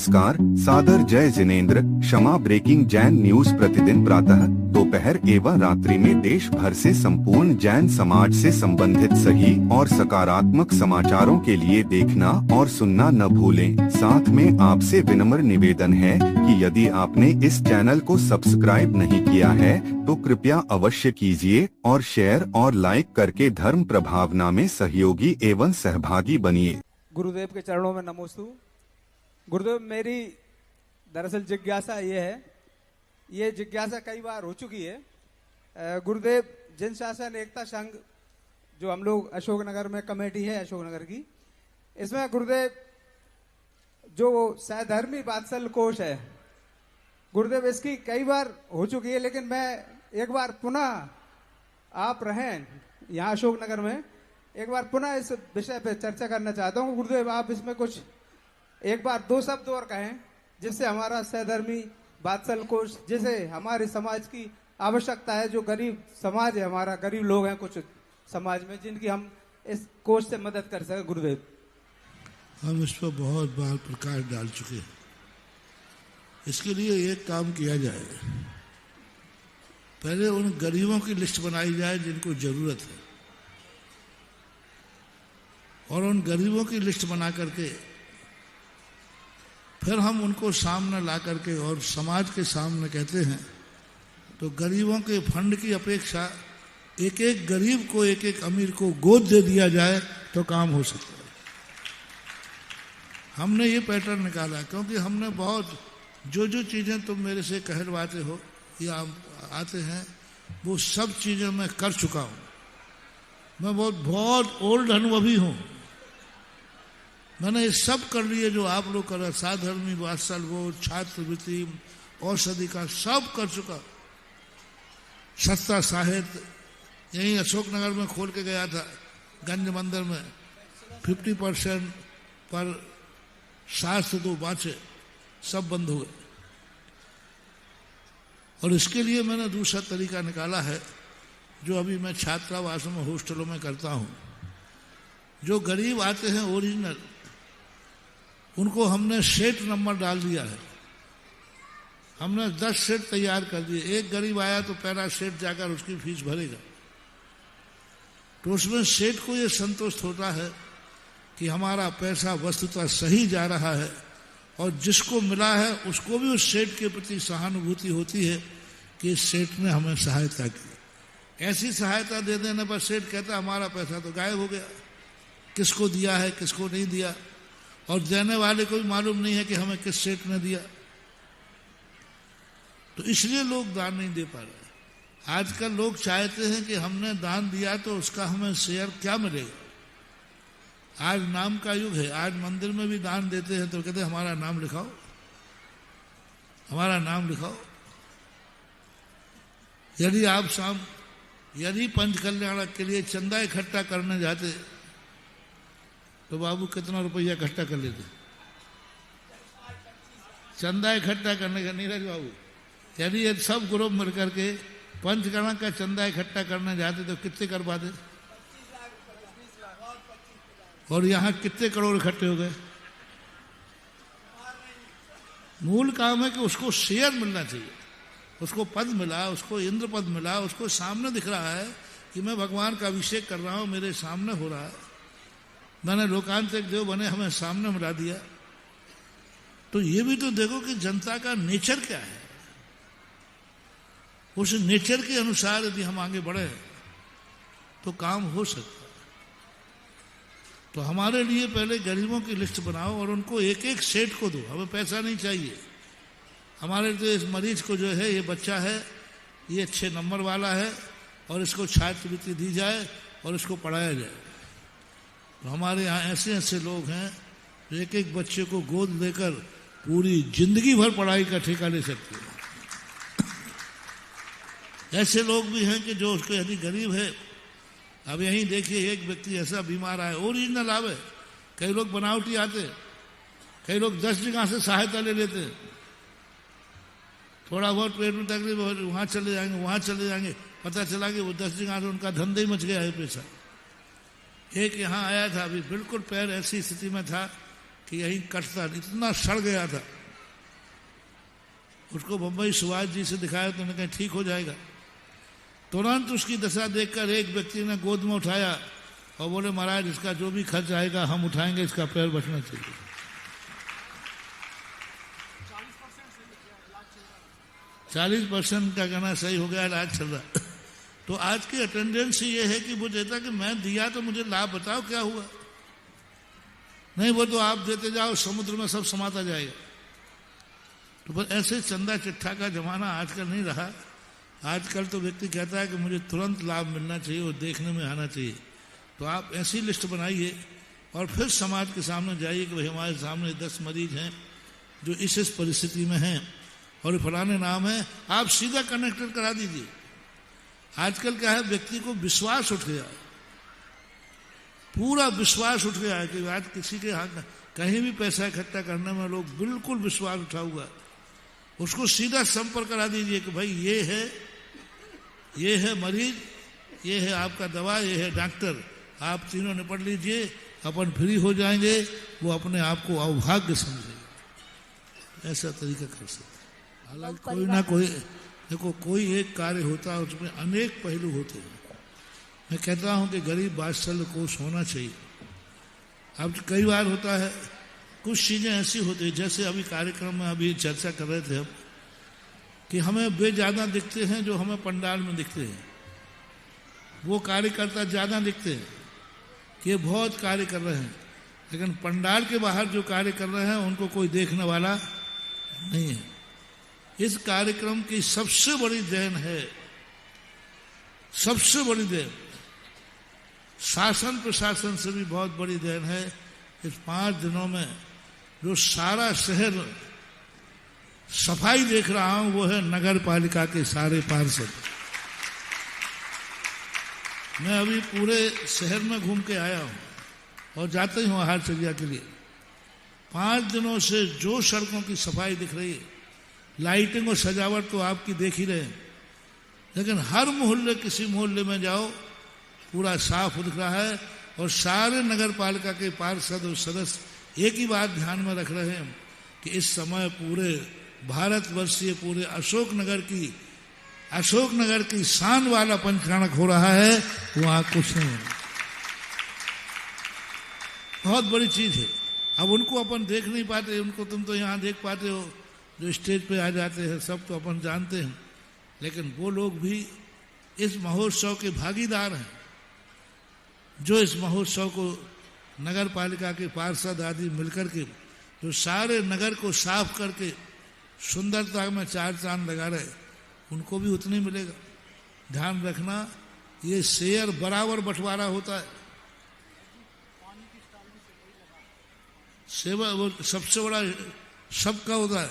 नमस्कार, सादर जय जिनेंद्र। क्षमा ब्रेकिंग जैन न्यूज प्रतिदिन प्रातः, दोपहर एवं रात्रि में देश भर से संपूर्ण जैन समाज से संबंधित सही और सकारात्मक समाचारों के लिए देखना और सुनना न भूलें। साथ में आपसे विनम्र निवेदन है कि यदि आपने इस चैनल को सब्सक्राइब नहीं किया है तो कृपया अवश्य कीजिए और शेयर और लाइक करके धर्म प्रभावना में सहयोगी एवं सहभागी बनिए। गुरुदेव के चरणों में नमोस्तु। गुरुदेव, मेरी दरअसल जिज्ञासा ये जिज्ञासा कई बार हो चुकी है। गुरुदेव, जिन शासन एकता संघ जो हम लोग अशोकनगर में कमेटी है अशोकनगर की, इसमें गुरुदेव जो सहधर्मी वात्सल्य कोष है गुरुदेव, इसकी कई बार हो चुकी है, लेकिन मैं एक बार पुनः आप रहें यहाँ अशोकनगर में, एक बार पुनः इस विषय पे चर्चा करना चाहता हूँ। गुरुदेव, आप इसमें कुछ एक बार दो शब्द और कहें जिससे हमारा सहधर्मी वात्सल्य कोष, जिसे हमारे समाज की आवश्यकता है, जो गरीब समाज है हमारा, गरीब लोग हैं कुछ समाज में, जिनकी हम इस कोष से मदद कर सके। गुरुदेव, हम इस पर बहुत बार प्रकाश डाल चुके हैं। इसके लिए एक काम किया जाए, पहले उन गरीबों की लिस्ट बनाई जाए जिनको जरूरत है, और उन गरीबों की लिस्ट बना करके फिर हम उनको सामने ला करके और समाज के सामने कहते हैं, तो गरीबों के फंड की अपेक्षा एक एक गरीब को, एक एक अमीर को गोद दे दिया जाए तो काम हो सकता है। हमने ये पैटर्न निकाला क्योंकि हमने बहुत जो चीज़ें तुम मेरे से कहलवाते हो या आते हैं, वो सब चीज़ें मैं कर चुका हूँ। मैं बहुत ओल्ड अनुभवी हूँ। मैंने ये सब कर लिए जो आप लोग कर रहे, साधर्मी वात्सल्य वो, छात्रवृत्ति, औषधि का सब कर चुका। सस्ता साहित्य यहीं अशोकनगर में खोल के गया था, गंज मंदिर में 50% पर शास्त्र तो बाँचे, सब बंद हो गए। और इसके लिए मैंने दूसरा तरीका निकाला है जो अभी मैं छात्रावासों में, हॉस्टलों में करता हूँ। जो गरीब आते हैं ओरिजिनल, उनको हमने सेट नंबर डाल दिया है। हमने 10 सेट तैयार कर दिए। एक गरीब आया तो पहला सेट जाकर उसकी फीस भरेगा, तो उसमें सेठ को ये संतोष होता है कि हमारा पैसा वस्तुतः सही जा रहा है, और जिसको मिला है उसको भी उस सेठ के प्रति सहानुभूति होती है कि इस सेठ ने हमें सहायता की। ऐसी सहायता दे देने पर सेठ कहता हमारा पैसा तो गायब हो गया, किसको दिया है किसको नहीं दिया, और देने वाले को भी मालूम नहीं है कि हमें किस सेठ ने दिया। तो इसलिए लोग दान नहीं दे पा रहे। आजकल लोग चाहते हैं कि हमने दान दिया तो उसका हमें शेयर क्या मिलेगा। आज नाम का युग है। आज मंदिर में भी दान देते हैं तो कहते हैं हमारा नाम लिखाओ, हमारा नाम लिखाओ। यदि पंच कल्याण के लिए चंदा इकट्ठा करने जाते तो बाबू कितना रुपया इकट्ठा कर लेते? चंदा इकट्ठा करने का, नीरज बाबू, यदि ये सब ग्रुप मिल करके पंचकर्म का चंदा इकट्ठा करने जाते तो कितने कर पाते? और यहाँ कितने करोड़ इकट्ठे हो गए? मूल काम है कि उसको शेयर मिलना चाहिए, उसको पद मिला, उसको इंद्र पद मिला, उसको सामने दिख रहा है कि मैं भगवान का अभिषेक कर रहा हूं, मेरे सामने हो रहा है, मैंने लोकांतरिक देव बने, हमें सामने मिला दिया। तो ये भी तो देखो कि जनता का नेचर क्या है। उस नेचर के अनुसार यदि हम आगे बढ़े तो काम हो सकता है। तो हमारे लिए पहले गरीबों की लिस्ट बनाओ और उनको एक एक सेठ को दो। हमें पैसा नहीं चाहिए। हमारे तो इस मरीज को जो है, ये बच्चा है, ये अच्छे नंबर वाला है और इसको छात्रवृत्ति दी जाए और इसको पढ़ाया जाए। तो हमारे यहाँ ऐसे ऐसे लोग हैं जो एक एक बच्चे को गोद लेकर पूरी जिंदगी भर पढ़ाई का ठेका ले सकते हैं। ऐसे लोग भी हैं कि जो उसको यदि गरीब है, अब यहीं देखिए एक व्यक्ति ऐसा बीमार आए, ओरिजिनल आवे, कई लोग बनावटी आते, कई लोग 10 जगह से सहायता ले लेते हैं। थोड़ा बहुत पेट में तकलीफ हो, वहाँ चले जाएंगे, वहाँ चले जाएंगे, पता चला कि वो 10 जगह से उनका धंधा ही मच गया है पैसा। एक यहाँ आया था, अभी बिल्कुल पैर ऐसी स्थिति में था कि यही कटता, इतना सड़ गया था। उसको बम्बई सुभाष जी से दिखाया तो उन्होंने कहा ठीक हो जाएगा। तुरंत उसकी दशा देखकर एक व्यक्ति ने गोद में उठाया और बोले महाराज इसका जो भी खर्च आएगा हम उठाएंगे, इसका पैर बचना चाहिए। 40% का कहना सही हो गया, इलाज चल रहा। तो आज की अटेंडेंस ये है कि वो देता कि मैं दिया तो मुझे लाभ बताओ क्या हुआ। नहीं वो तो आप देते जाओ, समुद्र में सब समाता जाएगा। तो बस ऐसे चंदा चिट्ठा का जमाना आजकल नहीं रहा। आजकल तो व्यक्ति कहता है कि मुझे तुरंत लाभ मिलना चाहिए और देखने में आना चाहिए। तो आप ऐसी लिस्ट बनाइए और फिर समाज के सामने जाइए कि भाई हमारे सामने 10 मरीज हैं जो इस परिस्थिति में हैं और फलाने नाम है, आप सीधा कनेक्टेड करा दीजिए। आजकल क्या है, व्यक्ति को विश्वास उठ गया, पूरा विश्वास उठ गया है कि आज किसी के हाथ कहीं भी पैसा इकट्ठा करने में लोग बिल्कुल विश्वास उठा हुआ। उसको सीधा संपर्क करा दीजिए कि भाई ये है मरीज, ये है आपका दवा, ये है डॉक्टर, आप तीनों निपट लीजिए, अपन फ्री हो जाएंगे। वो अपने आप को अभाग्य समझेगा। ऐसा तरीका कर सकते। हालांकि कोई ना कोई, देखो कोई एक कार्य होता है उसमें अनेक पहलू होते हैं। मैं कहता हूं कि गरीब वात्सल्य कोष होना चाहिए। अब कई बार होता है कुछ चीजें ऐसी होती है, जैसे अभी कार्यक्रम में अभी चर्चा कर रहे थे हम कि हमें वे ज्यादा दिखते हैं जो हमें पंडाल में दिखते हैं। वो कार्यकर्ता ज्यादा दिखते हैं कि ये बहुत कार्य कर रहे हैं, लेकिन पंडाल के बाहर जो कार्य कर रहे हैं उनको कोई देखने वाला नहीं है। इस कार्यक्रम की सबसे बड़ी देन है, सबसे बड़ी देन शासन प्रशासन से भी बहुत बड़ी देन है। इस 5 दिनों में जो सारा शहर सफाई देख रहा हूं वो है नगर पालिका के सारे पार्षद। मैं अभी पूरे शहर में घूम के आया हूं और जाते ही हूं आहार चर्या के लिए। 5 दिनों से जो सड़कों की सफाई दिख रही है, लाइटिंग और सजावट तो आपकी देख ही रहे, लेकिन हर मोहल्ले, किसी मोहल्ले में जाओ पूरा साफ दिख रहा है। और सारे नगर पालिका के पार्षद और सदस्य एक ही बात ध्यान में रख रहे हैं कि इस समय पूरे भारतवर्षीय पूरे अशोकनगर की शान वाला पंचकाणक हो रहा है, वहां कुछ नहीं है। बहुत बड़ी चीज है। अब उनको अपन देख नहीं पाते, उनको तुम तो यहां देख पाते हो जो स्टेज पे आ जाते हैं, सब तो अपन जानते हैं, लेकिन वो लोग भी इस महोत्सव के भागीदार हैं। जो इस महोत्सव को नगर पालिका के पार्षद आदि मिलकर के जो सारे नगर को साफ करके सुंदरता में 4 चांद लगा रहे, उनको भी उतनी मिलेगा। ध्यान रखना, ये शेयर बराबर बंटवारा होता है। सेवा वो सबसे बड़ा सबका होता है।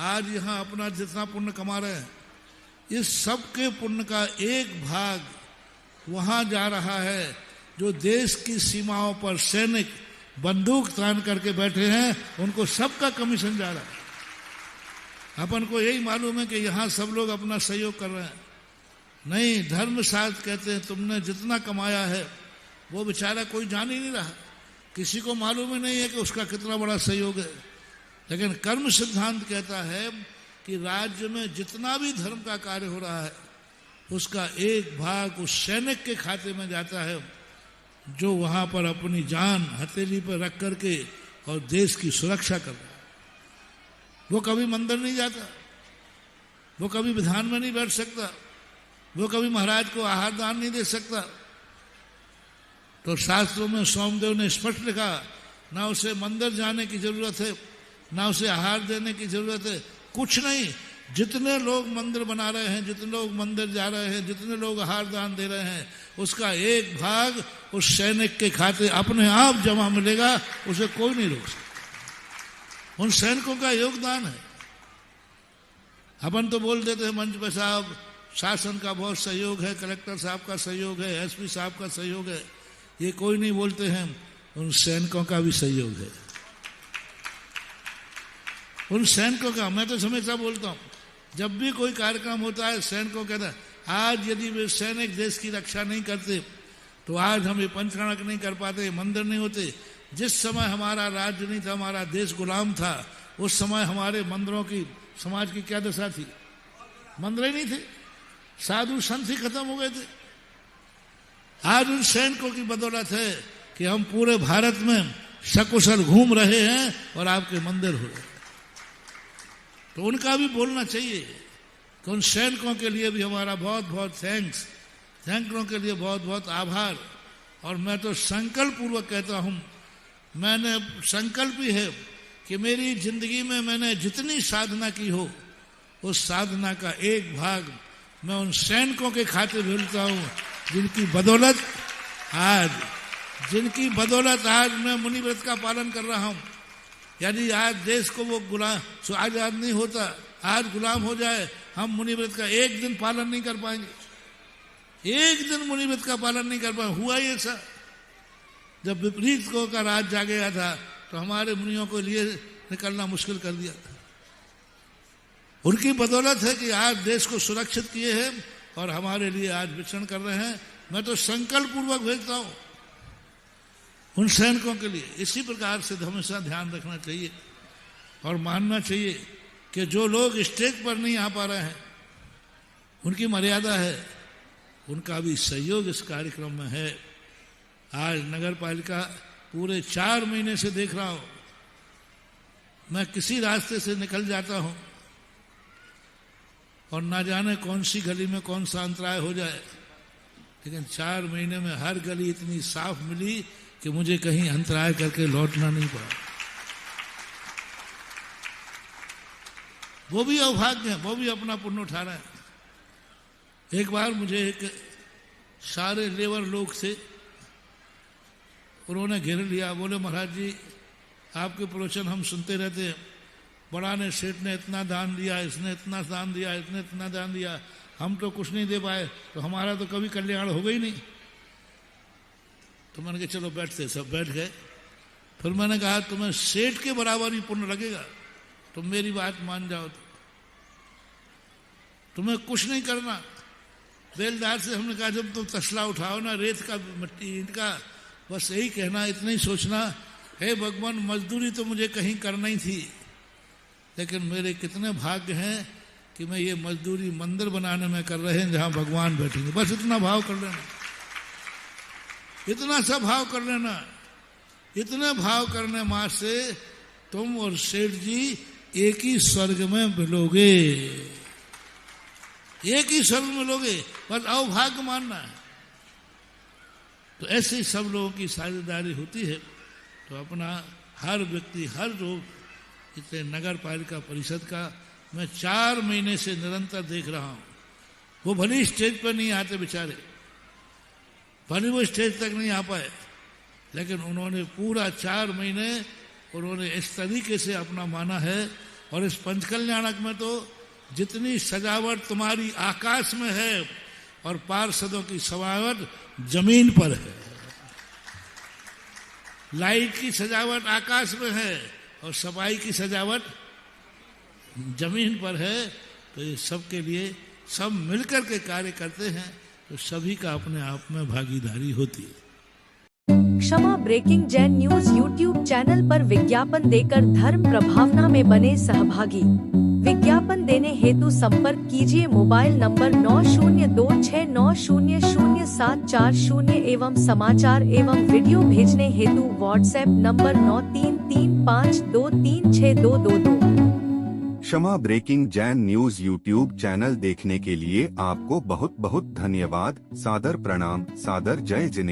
आज यहाँ अपना जितना पुण्य कमा रहे हैं, इस सब के पुण्य का एक भाग वहां जा रहा है जो देश की सीमाओं पर सैनिक बंदूक तान करके बैठे हैं, उनको सबका कमीशन जा रहा है। अपन को यही मालूम है कि यहाँ सब लोग अपना सहयोग कर रहे हैं। नहीं, धर्मशास्त्र कहते हैं तुमने जितना कमाया है वो बेचारा कोई जान ही नहीं रहा, किसी को मालूम ही नहीं है कि उसका कितना बड़ा सहयोग है। लेकिन कर्म सिद्धांत कहता है कि राज्य में जितना भी धर्म का कार्य हो रहा है उसका एक भाग उस सैनिक के खाते में जाता है जो वहां पर अपनी जान हथेली पर रख करके और देश की सुरक्षा कर रहा है। वो कभी मंदिर नहीं जाता, वो कभी विधान में नहीं बैठ सकता, वो कभी महाराज को आहार दान नहीं दे सकता। तो शास्त्रों में सोमदेव ने स्पष्ट लिखा, ना उसे मंदिर जाने की जरूरत है, ना उसे आहार देने की जरूरत है, कुछ नहीं। जितने लोग मंदिर बना रहे हैं, जितने लोग मंदिर जा रहे हैं, जितने लोग आहार दान दे रहे हैं, उसका एक भाग उस सैनिक के खाते अपने आप जमा मिलेगा, उसे कोई नहीं रोक सकता। उन सैनिकों का योगदान है। अपन तो बोल देते हैं मंच पे साहब शासन का बहुत सहयोग है, कलेक्टर साहब का सहयोग है, एसपी साहब का सहयोग है, ये कोई नहीं बोलते हैं उन सैनिकों का भी सहयोग है। उन सैनिकों का मैं तो हमेशा बोलता हूं, जब भी कोई कार्यक्रम होता है सैनिकों कहता है आज यदि वे सैनिक देश की रक्षा नहीं करते तो आज हम ये पंचकाणक नहीं कर पाते, मंदिर नहीं होते। जिस समय हमारा राज्य नहीं था, हमारा देश गुलाम था, उस समय हमारे मंदिरों की, समाज की क्या दशा थी? मंदिर ही नहीं थे, साधु संत ही खत्म हो गए थे। आज उन सैनिकों की बदौलत है कि हम पूरे भारत में सकुशल घूम रहे हैं और आपके मंदिर हो रहे। तो उनका भी बोलना चाहिए कि उन सैनिकों के लिए भी हमारा बहुत बहुत थैंक्स, सैनिकों के लिए बहुत बहुत आभार। और मैं तो संकल्प पूर्वक कहता हूं, मैंने संकल्प ही है कि मेरी जिंदगी में मैंने जितनी साधना की हो, उस साधना का एक भाग मैं उन सैनिकों के खाते भेजता हूं, जिनकी बदौलत आज मैं मुनि व्रत का पालन कर रहा हूं। यदि आज देश को वो गुलाम आजाद नहीं होता, आज गुलाम हो जाए, हम मुनि व्रत का एक दिन पालन नहीं कर पाएंगे, एक दिन मुनि व्रत का पालन नहीं कर पाएंगे। हुआ ही ऐसा, जब विपरीत को का राज जा गया था तो हमारे मुनियों को लिए निकलना मुश्किल कर दिया था। उनकी बदौलत है कि आज देश को सुरक्षित किए हैं और हमारे लिए आज विचरण कर रहे हैं। मैं तो संकल्प पूर्वक भेजता हूं उन सैनिकों के लिए। इसी प्रकार से हमेशा ध्यान रखना चाहिए और मानना चाहिए कि जो लोग स्टेज पर नहीं आ पा रहे हैं, उनकी मर्यादा है, उनका भी सहयोग इस कार्यक्रम में है। आज नगर पालिका पूरे 4 महीने से देख रहा हूं, मैं किसी रास्ते से निकल जाता हूं और ना जाने कौन सी गली में कौन सा अंतराय हो जाए, लेकिन 4 महीने में हर गली इतनी साफ मिली कि मुझे कहीं अंतराय करके लौटना नहीं पड़ा। वो भी अभाग्य है, वो भी अपना पुण्य उठा रहे हैं। एक बार मुझे एक सारे लेबर लोग से उन्होंने घेर लिया, बोले महाराज जी आपके प्रवचन हम सुनते रहते हैं, बड़ा ने सेठ ने इतना दान दिया, इसने इतना दान दिया, इसने इतना दान दिया, हम तो कुछ नहीं दे पाए, तो हमारा तो कभी कल्याण होगा ही नहीं। तो मैंने कहा चलो बैठते, सब बैठ गए। फिर मैंने कहा तुम्हें सेठ के बराबर ही पुण्य लगेगा, तुम मेरी बात मान जाओ तो तुम्हें कुछ नहीं करना। बेलदार से हमने कहा जब तुम तसला उठाओ ना, रेत का, मिट्टी, ईंट का, बस यही कहना, इतना ही सोचना, हे भगवान मजदूरी तो मुझे कहीं करना ही थी, लेकिन मेरे कितने भाग्य हैं कि मैं ये मजदूरी मंदिर बनाने में कर रहे हैं जहां भगवान बैठेंगे। बस इतना भाव कर लेना, इतना सा भाव कर लेना। इतने भाव करने मां से तुम और सेठ जी एक ही स्वर्ग में मिलोगे, एक ही स्वर्ग में मिलोगे, बस अवभाग्य मानना है। तो ऐसे ही सब लोगों की साझेदारी होती है। तो अपना हर व्यक्ति, हर लोग, इतने नगर पालिका परिषद का मैं 4 महीने से निरंतर देख रहा हूं। वो भले स्टेज पर नहीं आते बेचारे, भले वो स्टेज तक नहीं आ पाए, लेकिन उन्होंने पूरा 4 महीने उन्होंने इस तरीके से अपना माना है। और इस पंचकल्याणक में तो जितनी सजावट तुम्हारी आकाश में है और पार्षदों की सजावट जमीन पर है, लाइट की सजावट आकाश में है और सफाई की सजावट जमीन पर है। तो ये सबके लिए सब मिलकर के कार्य करते हैं, तो सभी का अपने आप में भागीदारी होती है। क्षमा breaking Jain news YouTube channel पर विज्ञापन देकर धर्म प्रभावना में बने सहभागी। विज्ञापन देने हेतु संपर्क कीजिए मोबाइल नंबर 9026900740 एवं समाचार एवं वीडियो भेजने हेतु व्हाट्सएप नंबर 9335236222। क्षमा breaking Jain news YouTube channel देखने के लिए आपको बहुत बहुत धन्यवाद। सादर प्रणाम, सादर जय जिनेंद्र।